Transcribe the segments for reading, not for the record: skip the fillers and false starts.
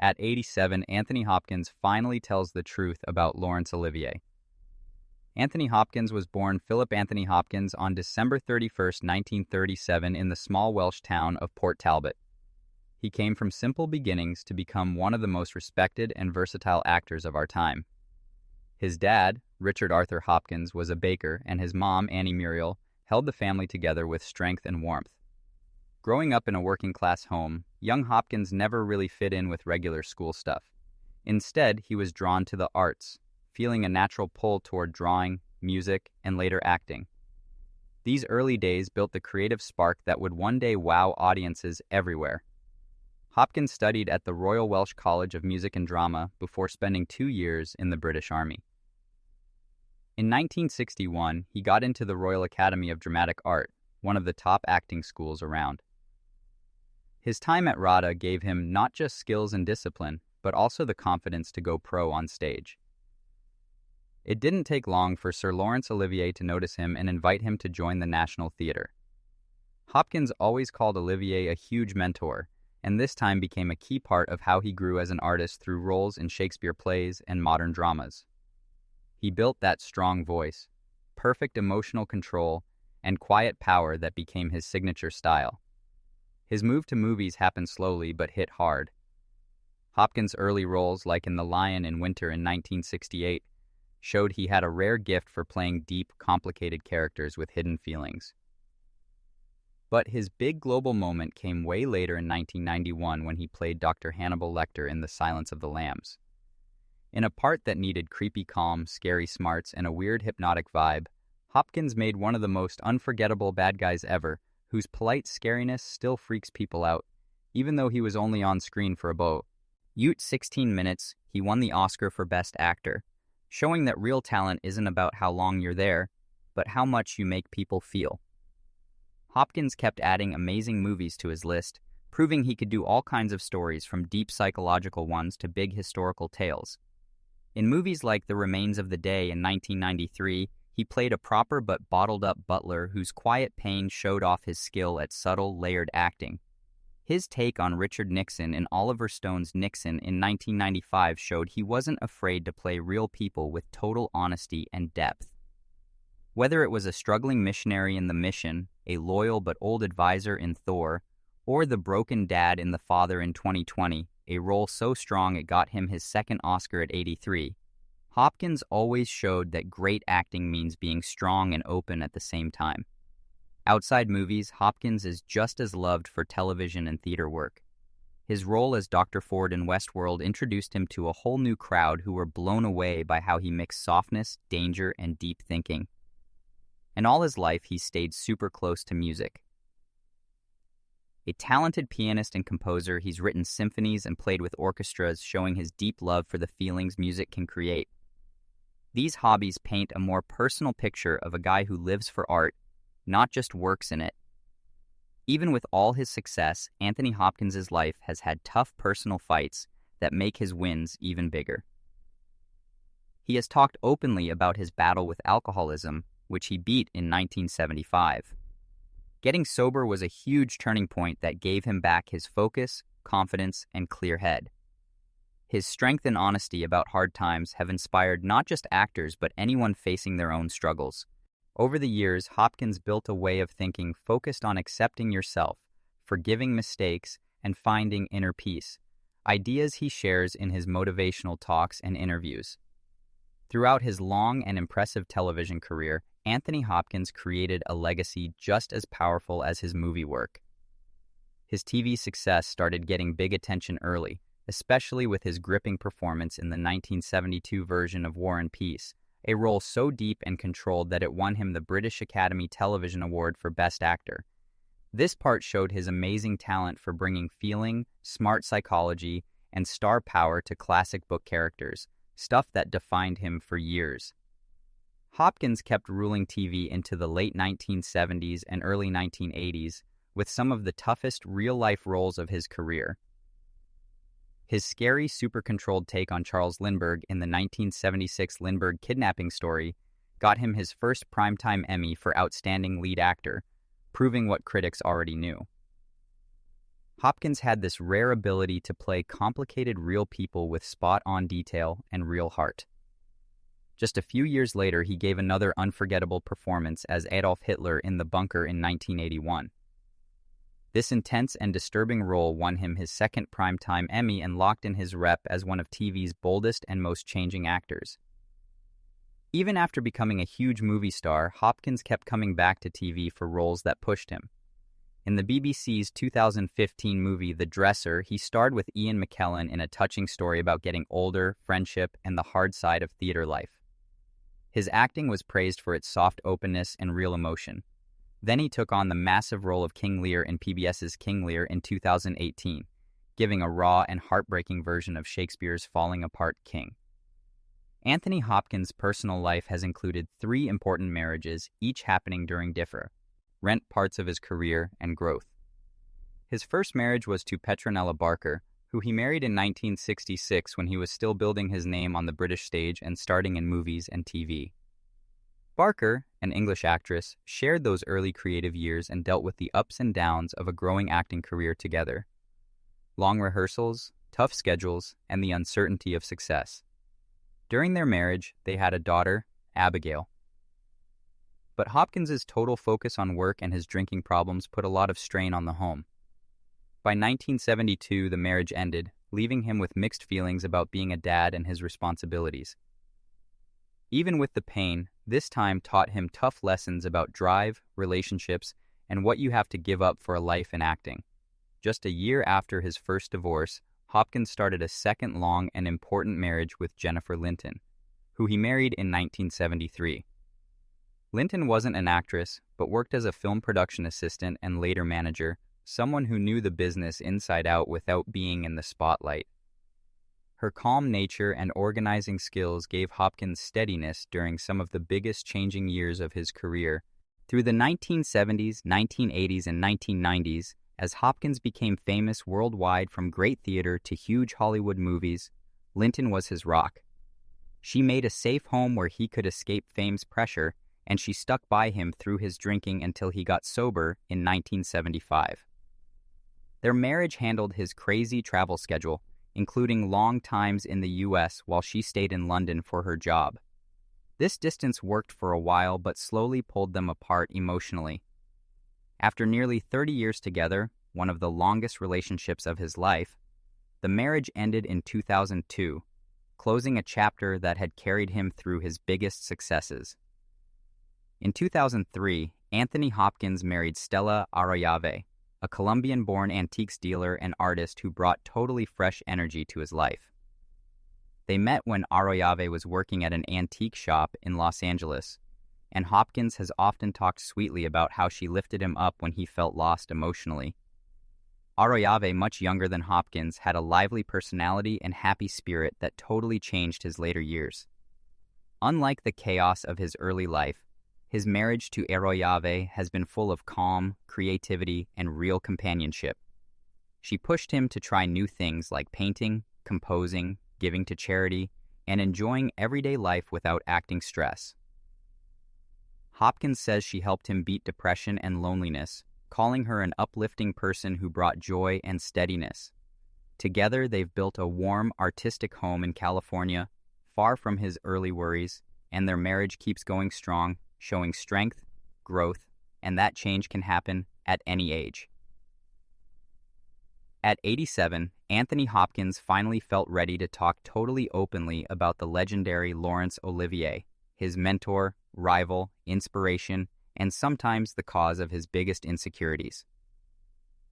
At 87, Anthony Hopkins finally tells the truth about Laurence Olivier. Anthony Hopkins was born Philip Anthony Hopkins on December 31, 1937 in the small Welsh town of Port Talbot. He came from simple beginnings to become one of the most respected and versatile actors of our time. His dad, Richard Arthur Hopkins, was a baker, and his mom, Annie Muriel, held the family together with strength and warmth. Growing up in a working-class home, young Hopkins never really fit in with regular school stuff. Instead, he was drawn to the arts, feeling a natural pull toward drawing, music, and later acting. These early days built the creative spark that would one day wow audiences everywhere. Hopkins studied at the Royal Welsh College of Music and Drama before spending 2 years in the British Army. In 1961, he got into the Royal Academy of Dramatic Art, one of the top acting schools around. His time at RADA gave him not just skills and discipline, but also the confidence to go pro on stage. It didn't take long for Sir Laurence Olivier to notice him and invite him to join the National Theatre. Hopkins always called Olivier a huge mentor, and this time became a key part of how he grew as an artist through roles in Shakespeare plays and modern dramas. He built that strong voice, perfect emotional control, and quiet power that became his signature style. His move to movies happened slowly but hit hard. Hopkins' early roles, like in The Lion in Winter in 1968, showed he had a rare gift for playing deep, complicated characters with hidden feelings. But his big global moment came way later in 1991 when he played Dr. Hannibal Lecter in The Silence of the Lambs. In a part that needed creepy calm, scary smarts, and a weird hypnotic vibe, Hopkins made one of the most unforgettable bad guys ever, whose polite scariness still freaks people out, even though he was only on screen for about 16 minutes. He won the Oscar for Best Actor, showing that real talent isn't about how long you're there, but how much you make people feel. Hopkins kept adding amazing movies to his list, proving he could do all kinds of stories from deep psychological ones to big historical tales. In movies like The Remains of the Day in 1993, he played a proper but bottled-up butler whose quiet pain showed off his skill at subtle, layered acting. His take on Richard Nixon in Oliver Stone's Nixon in 1995 showed he wasn't afraid to play real people with total honesty and depth. Whether it was a struggling missionary in The Mission, a loyal but old advisor in Thor, or the broken dad in The Father in 2020, a role so strong it got him his second Oscar at 83, Hopkins always showed that great acting means being strong and open at the same time. Outside movies, Hopkins is just as loved for television and theater work. His role as Dr. Ford in Westworld introduced him to a whole new crowd who were blown away by how he mixed softness, danger, and deep thinking. And all his life, he stayed super close to music. A talented pianist and composer, he's written symphonies and played with orchestras, showing his deep love for the feelings music can create. These hobbies paint a more personal picture of a guy who lives for art, not just works in it. Even with all his success, Anthony Hopkins' life has had tough personal fights that make his wins even bigger. He has talked openly about his battle with alcoholism, which he beat in 1975. Getting sober was a huge turning point that gave him back his focus, confidence, and clear head. His strength and honesty about hard times have inspired not just actors but anyone facing their own struggles. Over the years, Hopkins built a way of thinking focused on accepting yourself, forgiving mistakes, and finding inner peace, ideas he shares in his motivational talks and interviews. Throughout his long and impressive television career, Anthony Hopkins created a legacy just as powerful as his movie work. His TV success started getting big attention early, especially with his gripping performance in the 1972 version of War and Peace, a role so deep and controlled that it won him the British Academy Television Award for Best Actor. This part showed his amazing talent for bringing feeling, smart psychology, and star power to classic book characters, stuff that defined him for years. Hopkins kept ruling TV into the late 1970s and early 1980s with some of the toughest real-life roles of his career. His scary, super-controlled take on Charles Lindbergh in the 1976 Lindbergh kidnapping story got him his first Primetime Emmy for Outstanding Lead Actor, proving what critics already knew. Hopkins had this rare ability to play complicated real people with spot-on detail and real heart. Just a few years later, he gave another unforgettable performance as Adolf Hitler in The Bunker in 1981. This intense and disturbing role won him his second Primetime Emmy and locked in his rep as one of TV's boldest and most changing actors. Even after becoming a huge movie star, Hopkins kept coming back to TV for roles that pushed him. In the BBC's 2015 movie The Dresser, he starred with Ian McKellen in a touching story about getting older, friendship, and the hard side of theater life. His acting was praised for its soft openness and real emotion. Then he took on the massive role of King Lear in PBS's King Lear in 2018, giving a raw and heartbreaking version of Shakespeare's falling apart king. Anthony Hopkins' personal life has included 3 important marriages, each happening during different parts of his career and growth. His first marriage was to Petronella Barker, who he married in 1966 when he was still building his name on the British stage and starting in movies and TV. Barker, an English actress, shared those early creative years and dealt with the ups and downs of a growing acting career together. Long rehearsals, tough schedules, and the uncertainty of success. During their marriage, they had a daughter, Abigail. But Hopkins's total focus on work and his drinking problems put a lot of strain on the home. By 1972, the marriage ended, leaving him with mixed feelings about being a dad and his responsibilities. Even with the pain, this time taught him tough lessons about drive, relationships, and what you have to give up for a life in acting. Just a year after his first divorce, Hopkins started a second long and important marriage with Jennifer Linton, who he married in 1973. Linton wasn't an actress, but worked as a film production assistant and later manager, someone who knew the business inside out without being in the spotlight. Her calm nature and organizing skills gave Hopkins steadiness during some of the biggest changing years of his career. Through the 1970s, 1980s, and 1990s, as Hopkins became famous worldwide from great theater to huge Hollywood movies, Linton was his rock. She made a safe home where he could escape fame's pressure, and she stuck by him through his drinking until he got sober in 1975. Their marriage handled his crazy travel schedule, including long times in the U.S. while she stayed in London for her job. This distance worked for a while but slowly pulled them apart emotionally. After nearly 30 years together, one of the longest relationships of his life, the marriage ended in 2002, closing a chapter that had carried him through his biggest successes. In 2003, Anthony Hopkins married Stella Arroyave, a Colombian-born antiques dealer and artist who brought totally fresh energy to his life. They met when Arroyave was working at an antique shop in Los Angeles, and Hopkins has often talked sweetly about how she lifted him up when he felt lost emotionally. Arroyave, much younger than Hopkins, had a lively personality and happy spirit that totally changed his later years. Unlike the chaos of his early life, his marriage to Arroyave has been full of calm, creativity, and real companionship. She pushed him to try new things like painting, composing, giving to charity, and enjoying everyday life without acting stress. Hopkins says she helped him beat depression and loneliness, calling her an uplifting person who brought joy and steadiness. Together, they've built a warm, artistic home in California, far from his early worries, and their marriage keeps going strong, showing strength, growth, and that change can happen at any age. At 87, Anthony Hopkins finally felt ready to talk totally openly about the legendary Laurence Olivier, his mentor, rival, inspiration, and sometimes the cause of his biggest insecurities.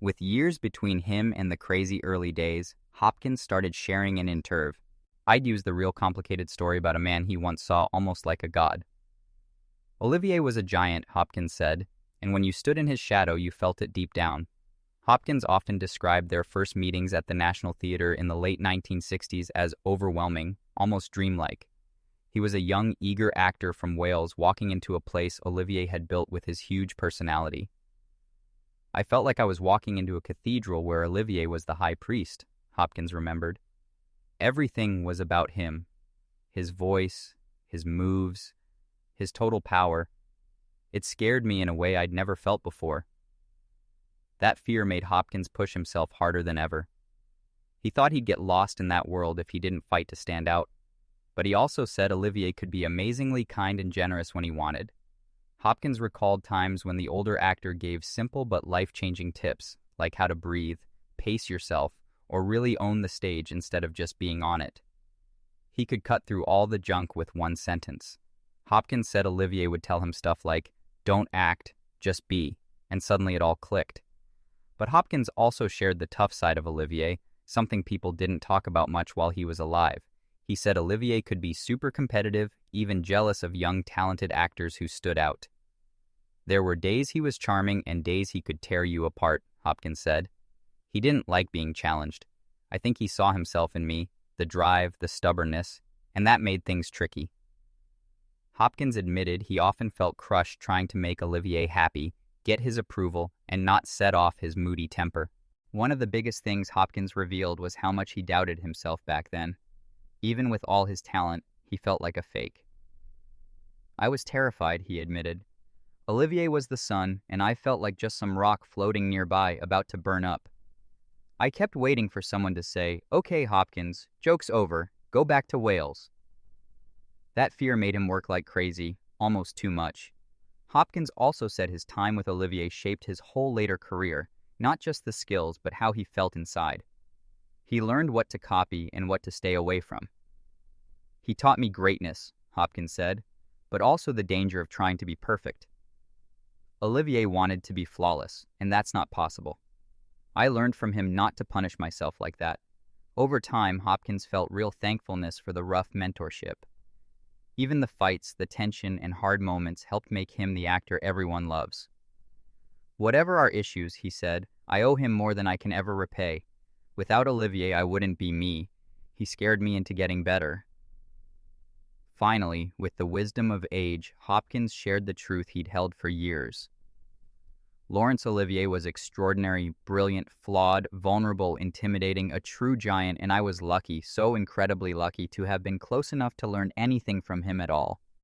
With years between him and the crazy early days, Hopkins started sharing an interview. "I'd use the real complicated story about a man he once saw almost like a god. Olivier was a giant," Hopkins said, "and when you stood in his shadow, you felt it deep down." Hopkins often described their first meetings at the National Theatre in the late 1960s as overwhelming, almost dreamlike. He was a young, eager actor from Wales walking into a place Olivier had built with his huge personality. "I felt like I was walking into a cathedral where Olivier was the high priest," Hopkins remembered. Everything was about him. His voice, his moves, his total power. It scared me in a way I'd never felt before. That fear made Hopkins push himself harder than ever. He thought he'd get lost in that world if he didn't fight to stand out. But he also said Olivier could be amazingly kind and generous when he wanted. Hopkins recalled times when the older actor gave simple but life-changing tips, like how to breathe, pace yourself, or really own the stage instead of just being on it. He could cut through all the junk with one sentence. Hopkins said Olivier would tell him stuff like, "Don't act, just be," and suddenly it all clicked. But Hopkins also shared the tough side of Olivier, something people didn't talk about much while he was alive. He said Olivier could be super competitive, even jealous of young, talented actors who stood out. "There were days he was charming and days he could tear you apart," Hopkins said. "He didn't like being challenged. I think he saw himself in me, the drive, the stubbornness, and that made things tricky." Hopkins admitted he often felt crushed trying to make Olivier happy, get his approval, and not set off his moody temper. One of the biggest things Hopkins revealed was how much he doubted himself back then. Even with all his talent, he felt like a fake. "I was terrified," he admitted. "Olivier was the sun, and I felt like just some rock floating nearby, about to burn up. I kept waiting for someone to say, 'Okay, Hopkins, joke's over, go back to Wales.' That fear made him work like crazy, almost too much." Hopkins also said his time with Olivier shaped his whole later career, not just the skills, but how he felt inside. He learned what to copy and what to stay away from. "He taught me greatness," Hopkins said, "but also the danger of trying to be perfect. Olivier wanted to be flawless, and that's not possible. I learned from him not to punish myself like that." Over time, Hopkins felt real thankfulness for the rough mentorship. Even the fights, the tension, and hard moments helped make him the actor everyone loves. "Whatever our issues," he said, "I owe him more than I can ever repay. Without Olivier, I wouldn't be me. He scared me into getting better." Finally, with the wisdom of age, Hopkins shared the truth he'd held for years. Laurence Olivier was extraordinary, brilliant, flawed, vulnerable, intimidating, a true giant, and I was lucky, so incredibly lucky, to have been close enough to learn anything from him at all.